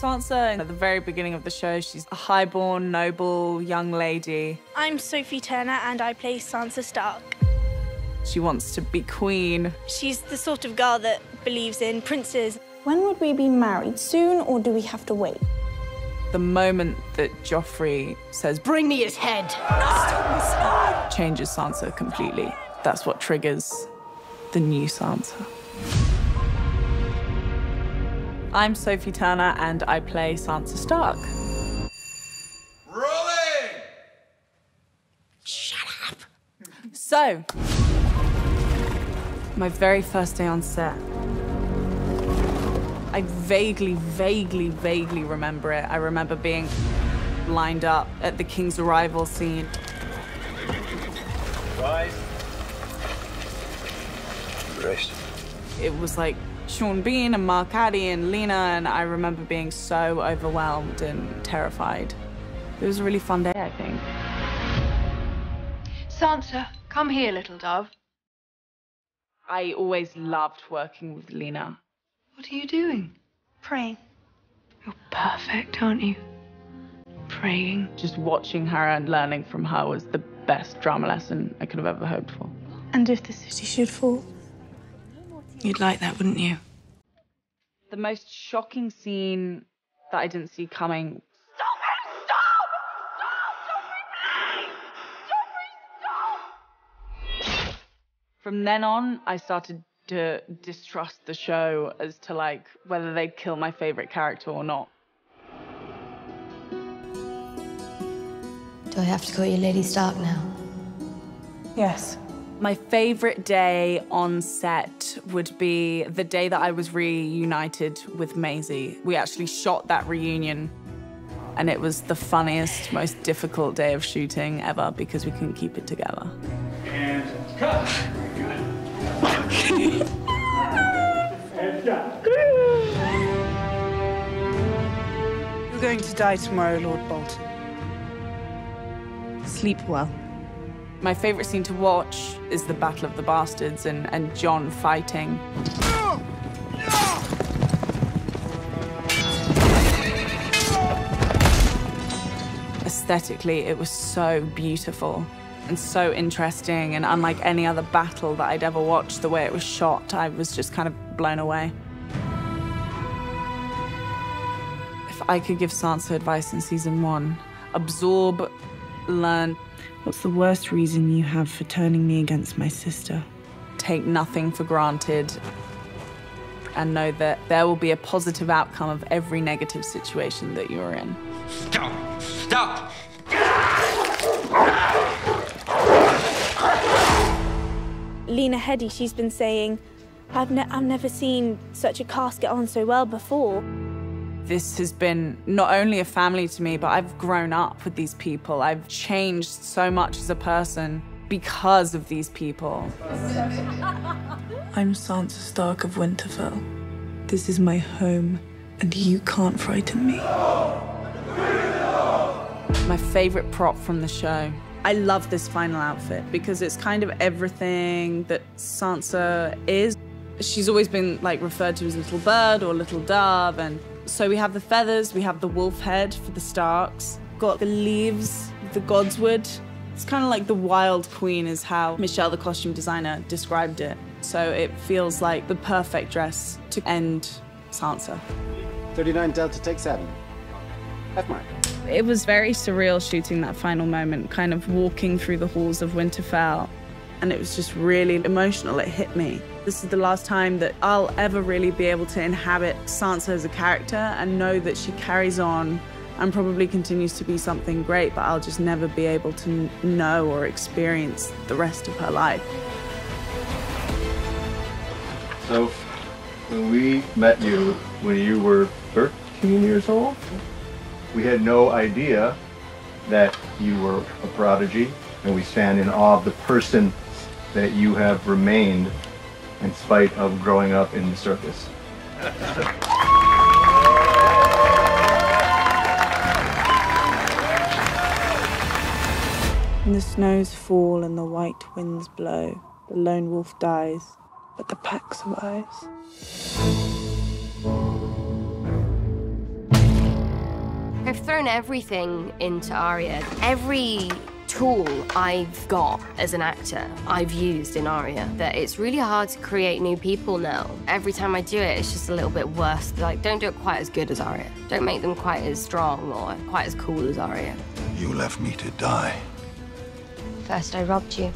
Sansa, at the very beginning of the show, she's a highborn, noble, young lady. I'm Sophie Turner and I play Sansa Stark. She wants to be queen. She's the sort of girl that believes in princes. When would we be married? Soon, or do we have to wait? The moment that Joffrey says, "Bring me his head," changes Sansa completely. That's what triggers the new Sansa. I'm Sophie Turner and I play Sansa Stark. Rolling! Shut up. So, my very first day on set. I vaguely remember it. I remember being lined up at the King's arrival scene. Weiss. Rest. It was like Sean Bean and Mark Addy and Lena, and I remember being so overwhelmed and terrified. It was a really fun day, I think. Sansa, come here, little dove. I always loved working with Lena. What are you doing? Praying. You're perfect, aren't you? Praying. Just watching her and learning from her was the best drama lesson I could have ever hoped for. And if the city should fall? You'd like that, wouldn't you? The most shocking scene that I didn't see coming. From then on, I started to distrust the show as to, like, whether they'd kill my favorite character or not. Do I have to call you Lady Stark now? Yes. My favorite day on set would be the day that I was reunited with Maisie. We actually shot that reunion, and it was the funniest, most difficult day of shooting ever because we couldn't keep it together. And cut. You're going to die tomorrow, Lord Bolton. Sleep well. My favorite scene to watch is the Battle of the Bastards and Jon fighting. Aesthetically, it was so beautiful and so interesting and unlike any other battle that I'd ever watched. The way it was shot, I was just kind of blown away. If I could give Sansa advice in season 1, absorb, learn. What's the worst reason you have for turning me against my sister? Take nothing for granted and know that there will be a positive outcome of every negative situation that you're in. Stop! Stop! Lena Headey, she's been saying, I've never seen such a cast get on so well before. This has been not only a family to me, but I've grown up with these people. I've changed so much as a person because of these people. I'm Sansa Stark of Winterfell. This is my home, and you can't frighten me. My favorite prop from the show. I love this final outfit because it's kind of everything that Sansa is. She's always been like referred to as Little Bird or Little Dove, and so we have the feathers, we have the wolf head for the Starks, got the leaves, the godswood. It's kind of like the Wild Queen is how Michelle, the costume designer, described it. So it feels like the perfect dress to end Sansa. 39 Delta, take 7. F-mark. It was very surreal shooting that final moment, kind of walking through the halls of Winterfell. And it was just really emotional, it hit me. This is the last time that I'll ever really be able to inhabit Sansa as a character and know that she carries on and probably continues to be something great, but I'll just never be able to know or experience the rest of her life. So, when we met you when you were 13 years old, we had no idea that you were a prodigy, and we stand in awe of the person that you have remained in spite of growing up in the circus. And the snows fall and the white winds blow. The lone wolf dies, but the pack survives. I've thrown everything into Arya. Every tool I've got as an actor, I've used in Arya. That it's really hard to create new people now. Every time I do it, it's just a little bit worse. Like, don't do it quite as good as Arya. Don't make them quite as strong or quite as cool as Arya. You left me to die. First, I robbed you.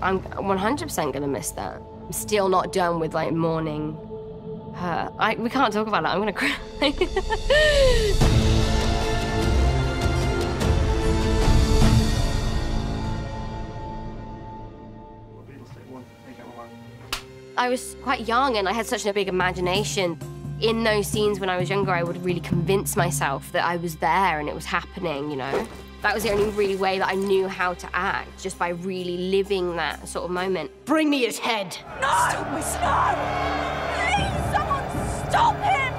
I'm 100% gonna miss that. I'm still not done with, like, mourning her. We can't talk about it. I'm gonna cry. I was quite young and I had such a big imagination. In those scenes when I was younger, I would really convince myself that I was there and it was happening, you know? That was the only really way that I knew how to act, just by really living that sort of moment. Bring me his head. No! Stop me, Please, someone stop him!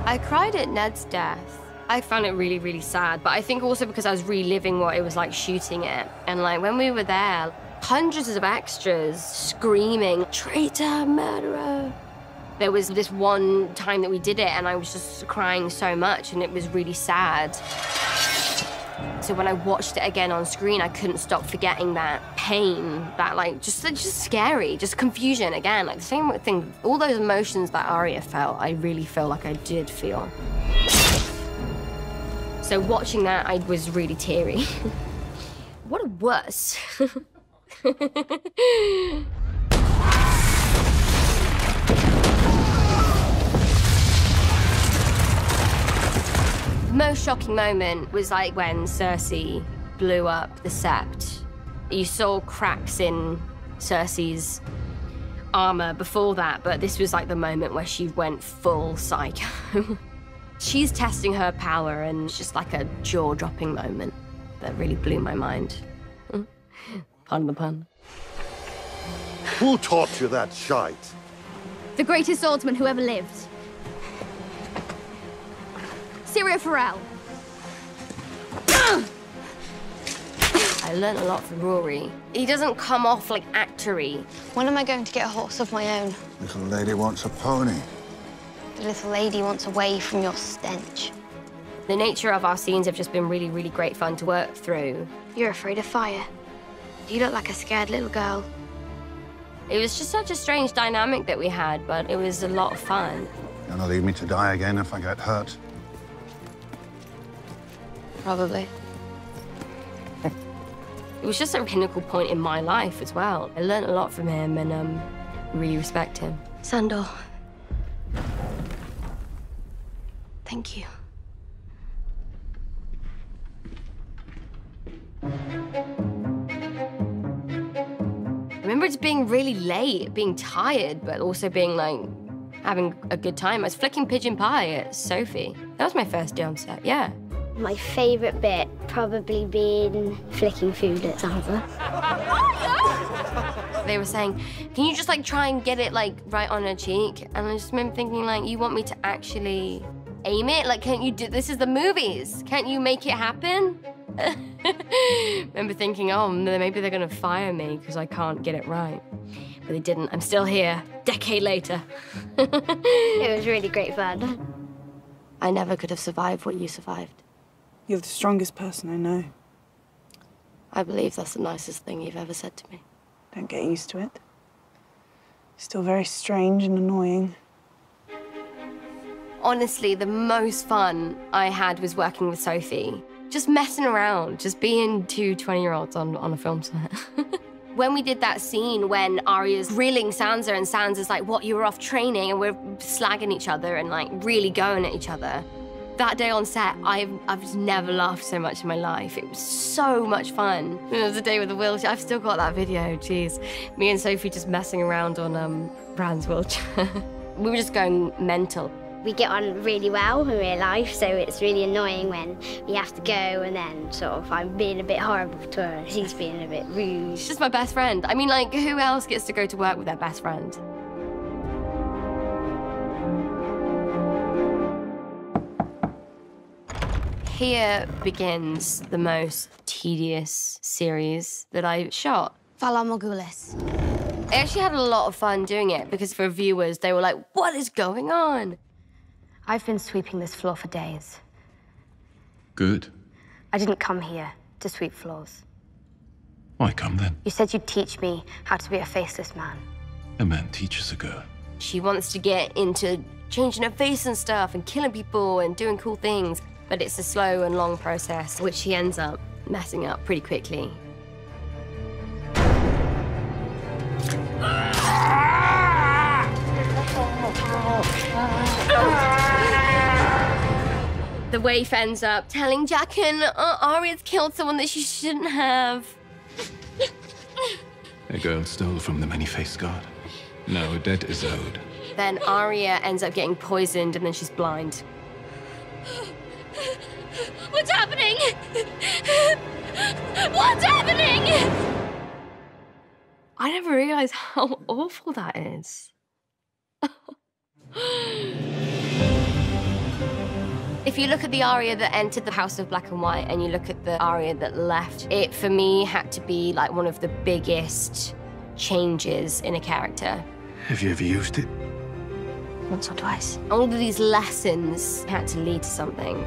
I cried at Ned's death. I found it really, really sad, but I think also because I was reliving what it was like shooting it. And like when we were there, hundreds of extras screaming, traitor, murderer. There was this one time that we did it and I was just crying so much and it was really sad. So when I watched it again on screen, I couldn't stop forgetting that pain, that like, just scary, just confusion again. Like the same thing, all those emotions that Arya felt, I really feel like I did feel. So watching that, I was really teary. What a wuss. The most shocking moment was like when Cersei blew up the Sept. You saw cracks in Cersei's armor before that, but this was like the moment where she went full psycho. She's testing her power and it's just like a jaw-dropping moment that really blew my mind. Pardon the pun. Who taught you that shite? The greatest swordsman who ever lived. Syria Farrell. I learned a lot from Rory. He doesn't come off like actory. When am I going to get a horse of my own? Little lady wants a pony. The little lady wants away from your stench. The nature of our scenes have just been really, really great fun to work through. You're afraid of fire. You look like a scared little girl. It was just such a strange dynamic that we had, but it was a lot of fun. You're gonna leave me to die again if I get hurt? Probably. It was just a pinnacle point in my life as well. I learned a lot from him and really respect him. Sandor. Thank you. I remember just being really late, being tired, but also being like, having a good time. I was flicking pigeon pie at Sophie. That was my first day on set, yeah. My favourite bit probably being flicking food at Sansa. They were saying, can you just like try and get it like right on her cheek? And I just remember thinking like, you want me to actually aim it? Like, can't you do, this is the movies. Can't you make it happen? Remember thinking, oh, maybe they're gonna fire me because I can't get it right. But they didn't. I'm still here, decade later. It was really great fun. I never could have survived what you survived. You're the strongest person I know. I believe that's the nicest thing you've ever said to me. Don't get used to it. Still very strange and annoying. Honestly, the most fun I had was working with Sophie. Just messing around, just being two 20-year-olds on a film set. When we did that scene when Arya's grilling Sansa and Sansa's like, what, you were off training, and we're slagging each other and like really going at each other. That day on set, I've just never laughed so much in my life. It was so much fun. It was the day with the wheelchair. I've still got that video, jeez. Me and Sophie just messing around on Bran's wheelchair. We were just going mental. We get on really well in real life, so it's really annoying when we have to go and then sort of I'm being a bit horrible to her and she's being a bit rude. She's just my best friend. I mean, like, who else gets to go to work with their best friend? Here begins the most tedious series that I shot. Valar Morghulis. I actually had a lot of fun doing it because for viewers, they were like, what is going on? I've been sweeping this floor for days. Good. I didn't come here to sweep floors. Why come then? You said you'd teach me how to be a faceless man. A man teaches a girl. She wants to get into changing her face and stuff and killing people and doing cool things, but it's a slow and long process, which she ends up messing up pretty quickly. The waif ends up telling Jaqen Arya's killed someone that she shouldn't have. A girl stole from the many-faced god. Now a debt is owed. Then Arya ends up getting poisoned and then she's blind. What's happening? What's happening? I never realized how awful that is. If you look at the Arya that entered the House of Black and White and you look at the Arya that left, it for me had to be like one of the biggest changes in a character. Have you ever used it? Once or twice. All of these lessons had to lead to something.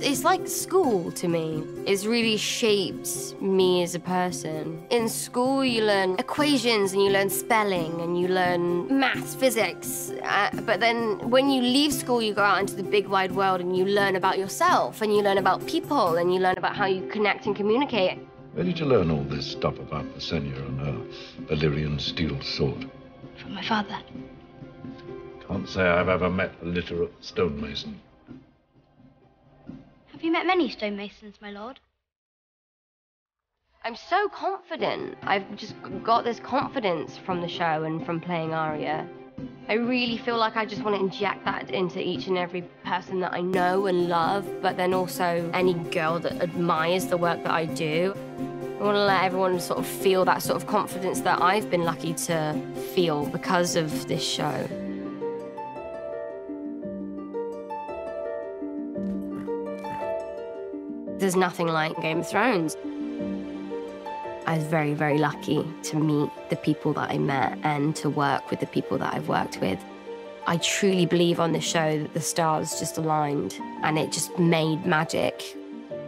It's like school to me. It's really shaped me as a person. In school, you learn equations and you learn spelling and you learn maths, physics. But then when you leave school, you go out into the big wide world and you learn about yourself and you learn about people and you learn about how you connect and communicate. Where did you learn all this stuff about Visenya and her Valyrian steel sword? From my father. Can't say I've ever met a literate stonemason. Have you met many stonemasons, my lord? I'm so confident. I've just got this confidence from the show and from playing Arya. I really feel like I just want to inject that into each and every person that I know and love, but then also any girl that admires the work that I do. I want to let everyone sort of feel that sort of confidence that I've been lucky to feel because of this show. There's nothing like Game of Thrones. I was very, very lucky to meet the people that I met and to work with the people that I've worked with. I truly believe on this show that the stars just aligned and it just made magic.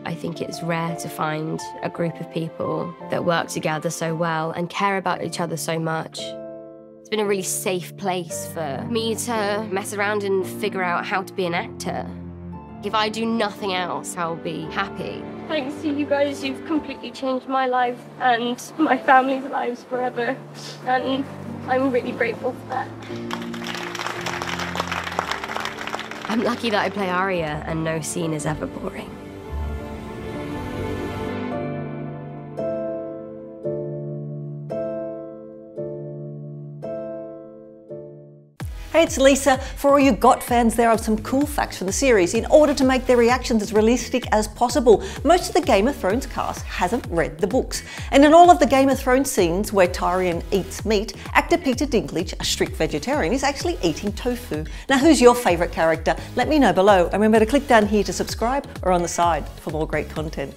I think it's rare to find a group of people that work together so well and care about each other so much. It's been a really safe place for me to mess around and figure out how to be an actor. If I do nothing else, I'll be happy. Thanks to you guys, you've completely changed my life and my family's lives forever. And I'm really grateful for that. I'm lucky that I play Arya and no scene is ever boring. Hey, it's Lisa. For all you GOT fans, there are some cool facts for the series in order to make their reactions as realistic as possible. Most of the Game of Thrones cast hasn't read the books. And in all of the Game of Thrones scenes where Tyrion eats meat, actor Peter Dinklage, a strict vegetarian, is actually eating tofu. Now, who's your favourite character? Let me know below. And remember to click down here to subscribe or on the side for more great content.